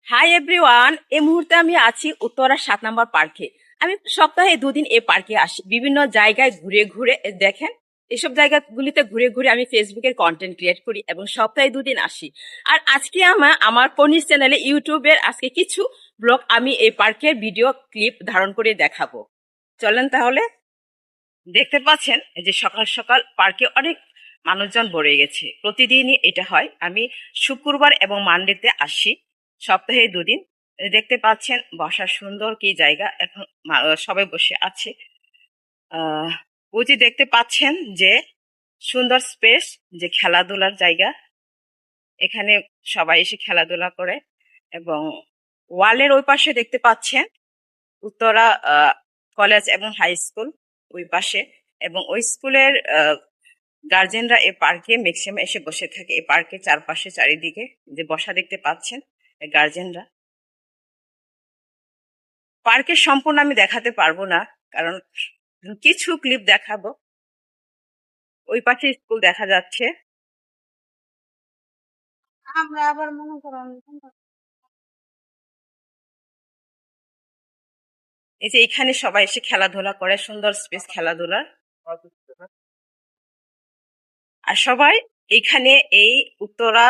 Hi everyone, এই মুহূর্তে আমি আছি উত্তরা 7 নম্বর পার্কে। আমি সপ্তাহে 2 দিন এই পার্কে আসি, বিভিন্ন জায়গায় ঘুরে ঘুরে দেখেন। এসব জায়গাগুলিতে ঘুরে ঘুরে আমি ফেসবুকের কন্টেন্ট ক্রিয়েট করি এবং সপ্তাহে 2 দিন আসি। আর আজকে আমার পনির চ্যানেলে ইউটিউবের আজকে কিছু ব্লগ আমি এই পার্কের ভিডিও ক্লিপ ধারণ করে দেখাবো। চলেন তাহলে। দেখতে পাচ্ছেন এই যে সকাল সকাল পার্কে অনেক মানুষজন ভরে গেছে। প্রতিদিনই এটা হয়। আমি শুক্রবার এবং মানডেতে আসি, সপ্তাহে 2 দিন। দেখতে পাচ্ছেন বসার সুন্দর কি জায়গা, এখন সবাই বসে আছে। আহ ওই যে দেখতে পাচ্ছেন যে সুন্দর স্পেস, যে খেলাধুলার জায়গা, এখানে সবাই এসে খেলাধুলা করে। এবং ওয়ালের ওই পাশে দেখতে পাচ্ছেন উত্তরা কলেজ এবং হাই স্কুল ওই পাশে। এবং ওই স্কুলের গার্জেনরা এই পার্কে ম্যাক্সিমাম এসে বসে থাকে। এই পার্কের চারপাশে চারিদিকে যে বসা দেখতে পাচ্ছেন গার্জেনরা। পার্কের সম্পূর্ণ আমি দেখাতে পারবো না, কারণ কিছু ক্লিপ দেখাবো। ওই পাশে স্কুল দেখা যাচ্ছে। আমরা আবার মনে করেন এই যে এখানে সবাই এসে খেলাধুলা করে, সুন্দর স্পেস খেলাধুলার। আর সবাই এখানে এই উত্তরা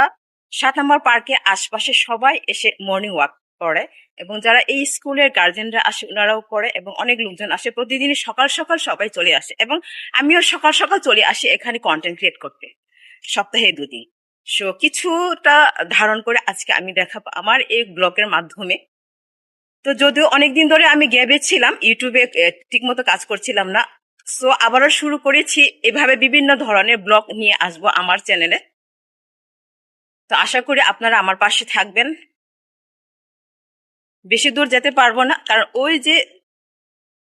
7 নম্বর পার্কে আশপাশে সবাই এসে মর্নিং ওয়াক করে। এবং যারা এই স্কুলের গার্জেনরা আসে ওনারাও করে, এবং অনেক লোকজন আসে। প্রতিদিনই সকাল সকাল সবাই চলে আসে, এবং আমিও সকাল সকাল চলে আসি এখানে কন্টেন্ট ক্রিয়েট করতে, সপ্তাহে 2 দিন। সো কিছুটা ধারণ করে আজকে আমি দেখাবো আমার এই ব্লগের মাধ্যমে। তো যদিও অনেকদিন ধরে আমি গ্যাপে ছিলাম, ইউটিউবে ঠিকমতো কাজ করছিলাম না। সো আবারও শুরু করেছি, এভাবে বিভিন্ন ধরনের ব্লগ নিয়ে আসবো আমার চ্যানেলে। তো আশা করি আপনারা আমার পাশে থাকবেন। বেশি দূর যেতে পারবো না, কারণ ওই যে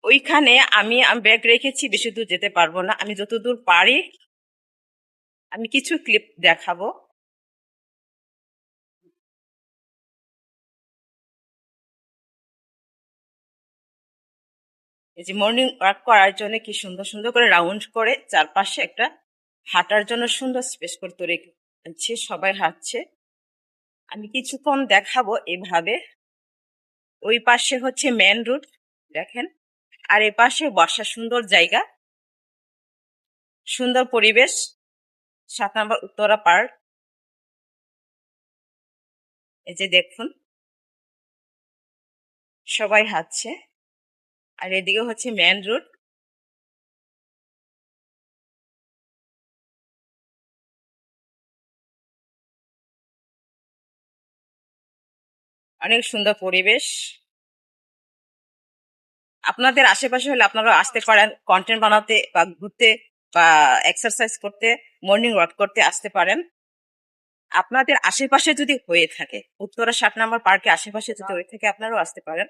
ওইখানে আমি ব্যাগ রেখেছি, বেশি দূর যেতে পারবো না। আমি যতদূর পারি আমি কিছু ক্লিপ দেখাবো। এই যে মর্নিং ওয়াক করার জন্য কি সুন্দর সুন্দর করে রাউন্ড করে চারপাশে একটা হাঁটার জন্য সুন্দর স্পেস করে তৈরি রেখেছে, সবাই হাঁটছে। আমি কিছুক্ষণ দেখাবো এভাবে। ওই পাশে হচ্ছে মেন রোড, দেখেন। আর এ পাশে বসার সুন্দর জায়গা, সুন্দর পরিবেশ। 7 নম্বর উত্তরা পার্ক, এই যে দেখুন সবাই হাঁটছে। আর এদিকে হচ্ছে মেন রোড। অনেক সুন্দর পরিবেশ। আপনাদের আশেপাশে হলে আপনারা আসতে পারেন, কন্টেন্ট বানাতে বা ঘুরতে বা এক্সারসাইজ করতে, মর্নিং ওয়াক করতে আসতে পারেন। আপনাদের আশেপাশে যদি হয়ে থাকে, উত্তরা 7 নম্বর পার্কে আশেপাশে যদি হয়ে থাকে, আপনারাও আসতে পারেন।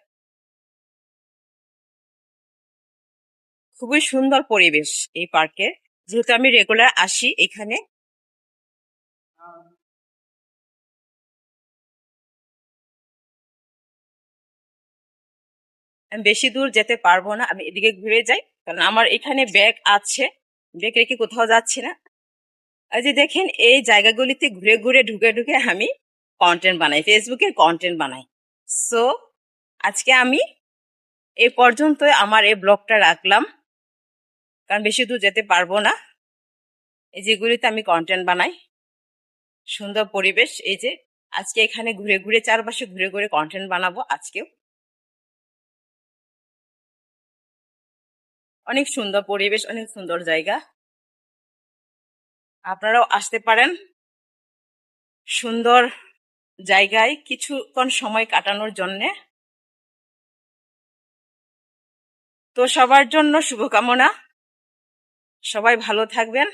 খুবই সুন্দর পরিবেশ এই পার্কে, যেহেতু আমি রেগুলার আসি এখানে। আমি বেশি দূর যেতে পারবো না, আমি এদিকে ঘুরে যাই, কারণ আমার এখানে ব্যাগ আছে, ব্যাগ রেখে কোথাও যাচ্ছি না। এই যে দেখেন এই জায়গাগুলিতে ঘুরে ঘুরে ঢুকে ঢুকে আমি কন্টেন্ট বানাই, ফেসবুকের কন্টেন্ট বানাই। সো আজকে আমি এই পর্যন্ত আমার এই ব্লগটা রাখলাম, কারণ বেশি দূর যেতে পারবো না। এই যেগুলিতে আমি কন্টেন্ট বানাই, সুন্দর পরিবেশ। এই যে আজকে এখানে ঘুরে ঘুরে চারপাশে ঘুরে ঘুরে কন্টেন্ট বানাবো আজকেও। অনেক সুন্দর পরিবেশ, অনেক সুন্দর জায়গা। আপনারাও আসতে পারেন সুন্দর জায়গায় কিছুক্ষণ সময় কাটানোর জন্যে। তো সবার জন্য শুভকামনা, সবাই ভালো থাকবেন।